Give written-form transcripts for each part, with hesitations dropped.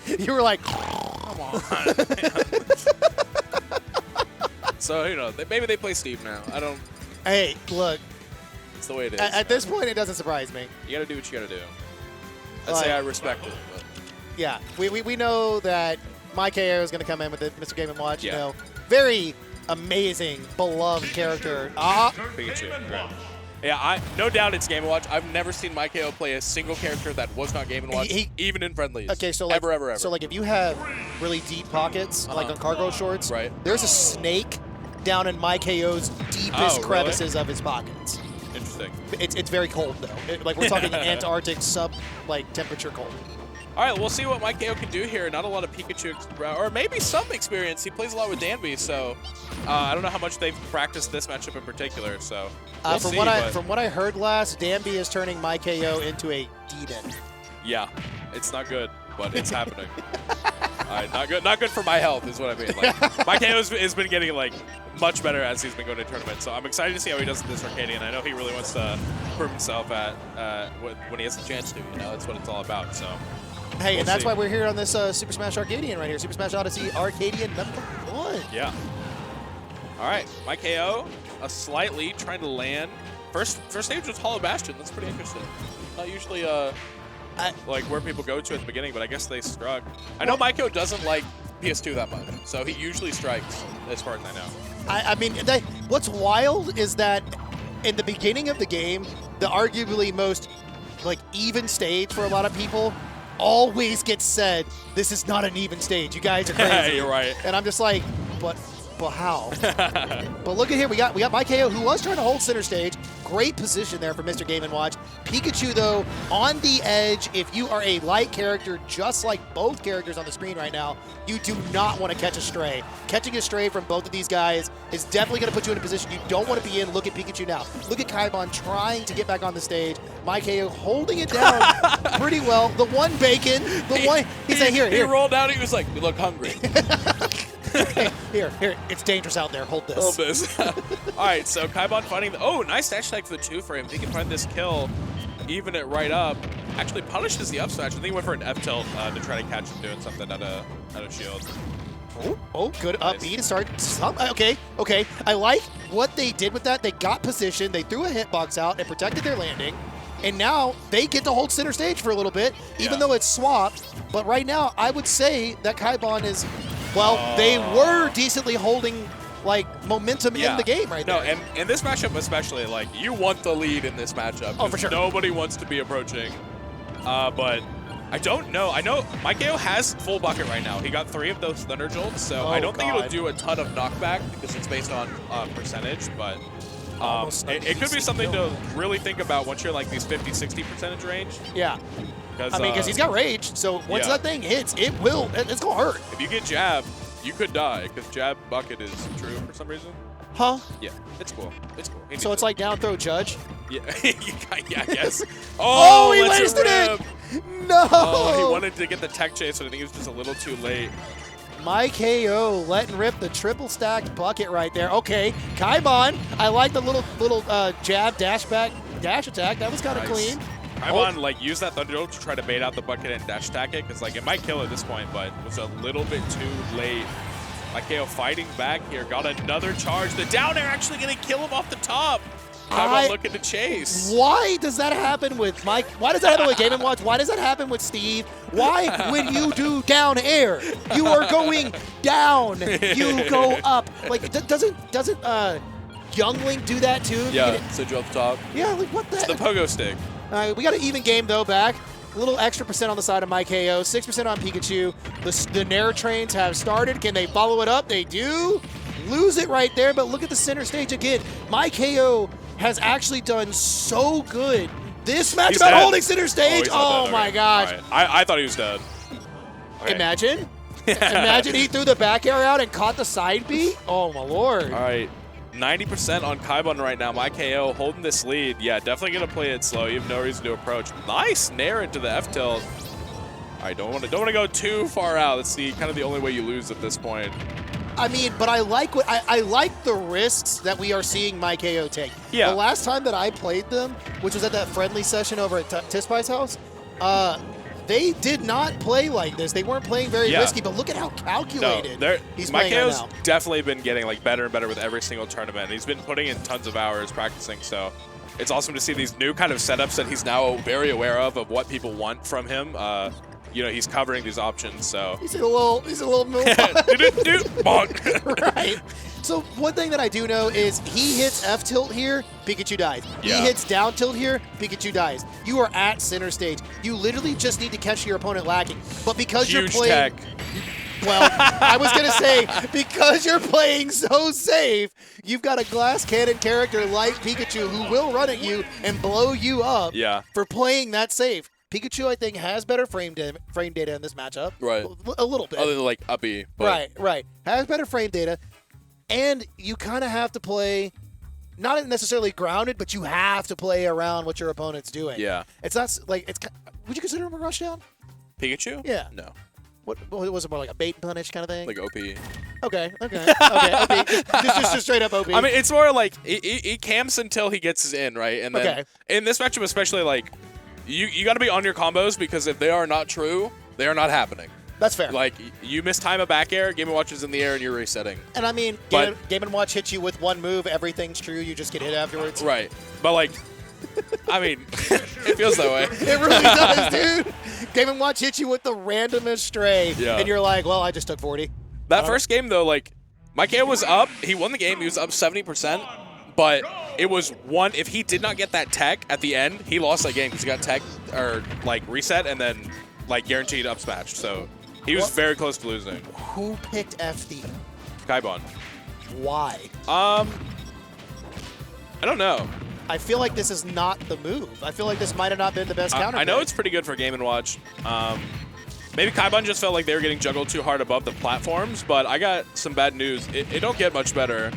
You were like, come on. So, you know, maybe they play Steve now. I don't. hey, look. It's the way it is. At this point, it doesn't surprise me. You got to do what you got to do. I'd say I respect it. But. Yeah, we know that my KO is going to come in with it, Mr. Game & Watch. Yeah. You know, very amazing, beloved character. Pikachu. Right. Yeah, no doubt it's Game & Watch. I've never seen my KO play a single character that was not Game & Watch, even in friendlies. Okay, so like, ever. So like if you have really deep pockets, like on cargo shorts, right. There's a snake down in my KO's deepest crevices of his pockets. Interesting. It's very cold though. Like we're talking Antarctic temperature cold. All right, we'll see what Mike KO can do here. Not a lot of Pikachu, or maybe some experience. He plays a lot with Danby, so I don't know how much they've practiced this matchup in particular. So we'll from what I heard last, Danby is turning my KO into a demon. Yeah, it's not good, but it's happening. All right, not good for my health is what I mean. Like, my KO has been getting like much better as he's been going to tournaments. So I'm excited to see how he does in this Arcadian. I know he really wants to prove himself at when he has the chance to. You know, that's what it's all about. So. Hey, and that's why we're here on this Super Smash Arcadian right here. Super Smash Odyssey Arcadian #1. Yeah. All right, my KO, a slight lead, trying to land. First stage was Hollow Bastion. That's pretty interesting. Not usually like where people go to at the beginning, but I guess they struck. I know Maiko doesn't like PS2 that much, so he usually strikes, as far as I know. I mean, what's wild is that in the beginning of the game, the arguably most like even stage for a lot of people always gets said, this is not an even stage. You guys are crazy. You're right. And I'm just like, but how? But look at here. We got Mike KO, who was trying to hold center stage. Great position there for Mr. Game & Watch. Pikachu, though, on the edge. If you are a light character, just like both characters on the screen right now, you do not want to catch a stray. Catching a stray from both of these guys is definitely going to put you in a position you don't want to be in. Look at Pikachu now. Look at Kaibon trying to get back on the stage. Mike KO holding it down pretty well. The one bacon, he said, here. He rolled out, he was like, you look hungry. Here, it's dangerous out there. Hold this. Hold this. All right, so Kaibon finding nice dash attack for the 2 frame. If he can find this kill, even it right up. Actually punishes the up smash. I think he went for an F tilt to try to catch him doing something out of shield. Oh, good nice. Up B to start. Okay. I like what they did with that. They got position. They threw a hitbox out and protected their landing. And now they get to hold center stage for a little bit, even though it's swapped. But right now, I would say that Kaibon is, they were decently holding like momentum in the game right there. No, and in this matchup especially, like you want the lead in this matchup. Oh, for sure. Nobody wants to be approaching. But I don't know. I know Maikeo has full bucket right now. He got 3 of those Thunder Jolts, so I don't think it'll do a ton of knockback because it's based on percentage, but it could be something to really think about once you're like these 50-60% range. Yeah. I mean, because he's got rage, so once that thing hits, it's going to hurt. If you get jabbed, you could die because jab bucket is true for some reason. Huh? Yeah, it's cool. It's cool. So it's like down throw judge? Yeah, I guess. Oh, he wasted it! No! Oh, he wanted to get the tech chase, but I think he was just a little too late. My KO letting rip the triple stacked bucket right there. Okay, Kaibon, I like the little jab dash attack. That was kind of clean. Kaibon used that Thunder Jolt to try to bait out the bucket and dash attack it because it might kill at this point, but it was a little bit too late. Maikeo fighting back here, got another charge. The down air actually going to kill him off the top. Kaibon looking to chase. Why does that happen with Mike? Why does that happen with Game & Watch? Why does that happen with Steve? Why, when you do down air, you are going down, you go up? Like, doesn't Youngling do that too? Yeah, so you off the top. Yeah, like what the? It's the pogo stick. We got an even game though back. A little extra percent on the side of my KO, 6% on Pikachu. The Nair trains have started. Can they follow it up? They do. Lose it right there, but look at the center stage again. My KO has actually done so good this match about holding center stage. Oh my gosh. Right. I thought he was dead. Okay. Imagine. Imagine he threw the back air out and caught the side B. Oh my lord. All right. 90% on Kaibon right now. My KO holding this lead. Yeah, definitely going to play it slow. You have no reason to approach. Nice nair into the F tilt. All right, don't want to go too far out. That's kind of the only way you lose at this point. I mean, but I like I like the risks that we are seeing my KO take. Yeah. The last time that I played them, which was at that friendly session over at Tispy's house, They did not play like this. They weren't playing very risky, but look at how calculated he's playing right now. Definitely been getting like better and better with every single tournament. He's been putting in tons of hours practicing, so it's awesome to see these new kind of setups that he's now very aware of what people want from him. You know, he's covering these options, so he's a little bonk. Right. So one thing that I do know is he hits F tilt here, Pikachu dies. Yeah. He hits down tilt here, Pikachu dies. You are at center stage. You literally just need to catch your opponent lacking. But because you're playing, tech. Well, I was gonna say because you're playing so safe, you've got a glass cannon character like Pikachu who will run at you and blow you up. For playing that safe. Pikachu, I think, has better frame data in this matchup. Right. A little bit. Other than like uppy. But. Right. Has better frame data. And you kind of have to play, not necessarily grounded, but you have to play around what your opponent's doing. Yeah. It's not like, would you consider him a rushdown? Pikachu? Yeah. No. What was it more like a bait and punish kind of thing? Like OP. Okay. OP. Just straight up OP. I mean, it's more like he camps until he gets his in, right? And then in this matchup especially, like, you got to be on your combos because if they are not true, they are not happening. That's fair. Like, you mistime a back air, Game & Watch is in the air, and you're resetting. And I mean, Game & Watch hits you with one move, everything's true, you just get hit afterwards. Right. But, like, I mean, it feels that way. It really does, dude. Game & Watch hits you with the randomest stray, and you're like, well, I just took 40. That first game, though, like, my KO was up. He won the game. He was up 70%. But it was one, if he did not get that tech at the end, he lost that game because he got tech, or, like, reset, and then, like, guaranteed up smash. So he was very close to losing. Who picked FD? Kaibon. Why? I don't know. I feel like this is not the move. I feel like this might have not been the best counter. I know it's pretty good for Game & Watch. Maybe Kaibon just felt like they were getting juggled too hard above the platforms, but I got some bad news. It don't get much better.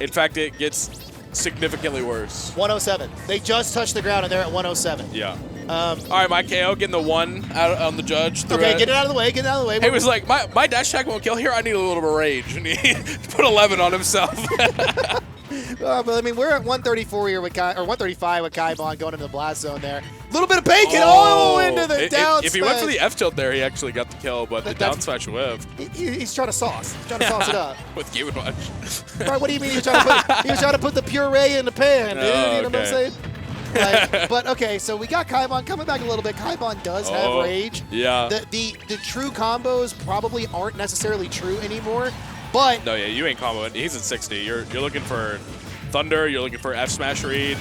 In fact, it gets significantly worse. 107. They just touched the ground, and they're at 107. Yeah. All right, my KO getting the 1 out on the judge. Okay, get it out of the way. Get it out of the way. He was like, my dash attack won't kill here. I need a little bit of rage. And he put 11 on himself. But I mean, we're at 134 here with or 135 with Kaibon going into the blast zone there. A little bit of bacon into the down If he went for the F tilt there, he actually got the kill, but the down smash whiffed. He's trying to sauce. He's trying to sauce it up. With Game & Watch. Right, what do you mean he was trying to put the puree in the pan, dude? You know what I'm saying? Like, but okay, so we got Kaibon coming back a little bit. Kaibon does have rage. Yeah. The true combos probably aren't necessarily true anymore. But no, yeah, you ain't comboing. He's at 60. You're looking for Thunder. You're looking for F smash read.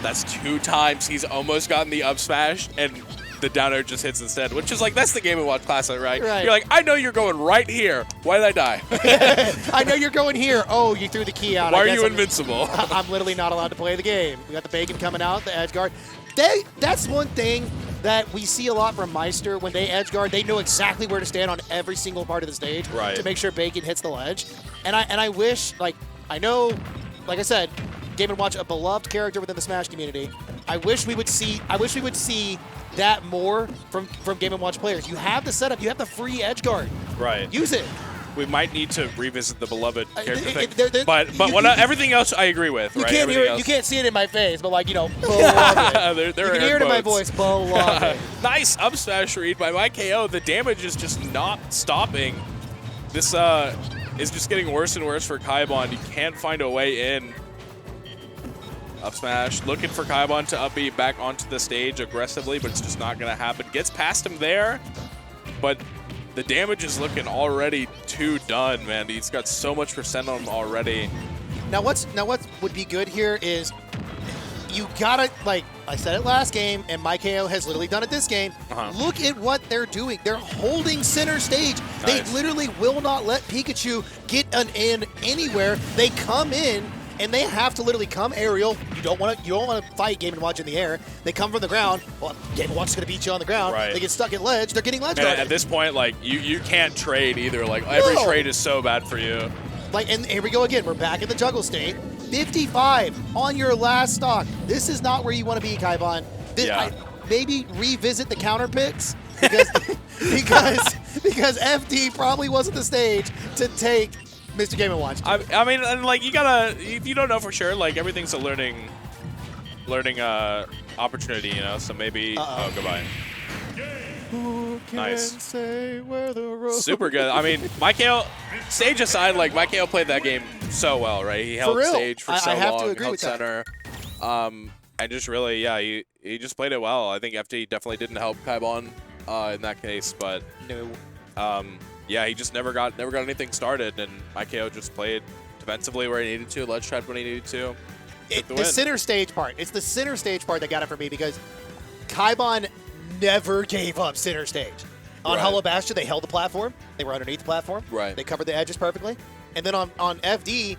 That's 2 times he's almost gotten the up smash, and the down air just hits instead. Which is like, that's the Game & Watch classic, right? You're like, I know you're going right here. Why did I die? I know you're going here. Oh, you threw the key out. Why are you invincible? I'm literally not allowed to play the game. We got the bacon coming out, the edge guard. That's one thing that we see a lot from Meister. When they edge guard, they know exactly where to stand on every single part of the stage to make sure bacon hits the ledge. And I wish, like, I know, like I said, Game & Watch, a beloved character within the Smash community. I wish we would see that more from Game & Watch players. You have the setup, you have the free edge guard. Right. Use it. We might need to revisit the beloved character thing. But everything else I agree with, you right? Can't hear it, you can't see it in my face, but like, you know, beloved. You can hear it in my voice, beloved. Nice up smash read by my KO. The damage is just not stopping. This is just getting worse and worse for Kaibon. You can't find a way in. Up smash, looking for Kaibon to up B back onto the stage aggressively, but it's just not going to happen. Gets past him there, but the damage is looking already too done, man. He's got so much percent on him already. Now what would be good here is you gotta, like I said it last game, and my KO has literally done it this game. Look at what they're doing. They're holding center stage. Nice. They literally will not let Pikachu get an in anywhere. They come in, and they have to literally come aerial. You don't want to fight Game & Watch in the air. They come from the ground. Well, Game & Watch is going to beat you on the ground. Right. They get stuck at ledge. They're getting ledge guarded. At this point, like, you can't trade either. Like, every trade is so bad for you. Like, and here we go again. We're back in the juggle state. 55 on your last stock. This is not where you want to be, Kaibon. Maybe revisit the counter picks because FD probably wasn't the stage to take Mr. Game & Watch. I mean, and like, you gotta, if you don't know for sure, like, everything's a learning opportunity, you know. So maybe, oh, goodbye. You can Nice. say where the road. Super good. I mean, MyKO, stage aside, like MyKO played that game so well, right? He held real. stage for so I have long, to agree held with that. center. And just really, yeah, he just played it well. I think FD definitely didn't help Kaibon in that case, but No. yeah, he just never got anything started, and MyKO just played defensively where he needed to, ledge tried when he needed to. The center stage part. It's the center stage part that got it for me because Kaibon never gave up center stage. On Right. Hollow Bastion, they held the platform. They were underneath the platform. Right. They covered the edges perfectly. And then on FD,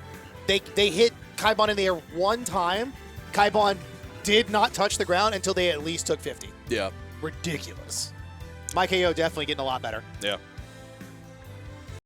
they hit Kaibon in the air one time. Kaibon did not touch the ground until they at least took 50. Yeah. Ridiculous. MyKO definitely getting a lot better. Yeah.